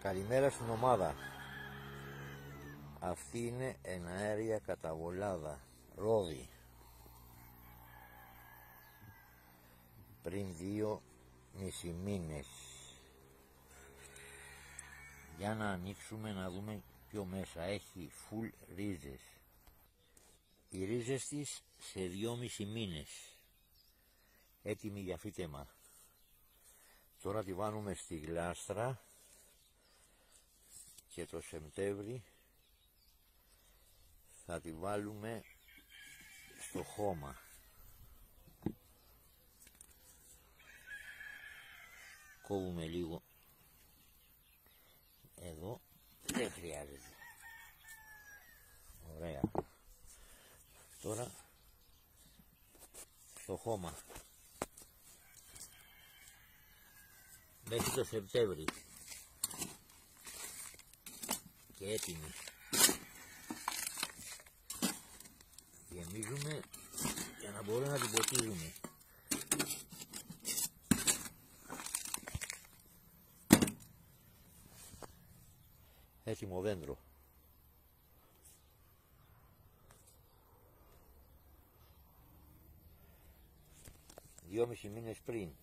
Καλημέρα στην ομάδα. Αυτή είναι εναέρια καταβολάδα, ρόδι. Πριν 2,5 μήνες. Για να ανοίξουμε να δούμε πιο μέσα. Έχει full ρίζες. Οι ρίζες της σε 2,5 μήνες. Έτοιμη για φύτεμα. Τώρα τη βάλουμε στη γλάστρα και το Σεπτέμβρη θα τη βάλουμε στο χώμα. Κόβουμε λίγο εδώ, δεν χρειάζεται. Ωραία. Τώρα στο χώμα μέχρι το Σεπτέμβρη και έτοιμη. Γεμίζουμε για να μπορούμε να την ποτίζουμε. Έτοιμο δέντρο. 2,5 μήνες πριν.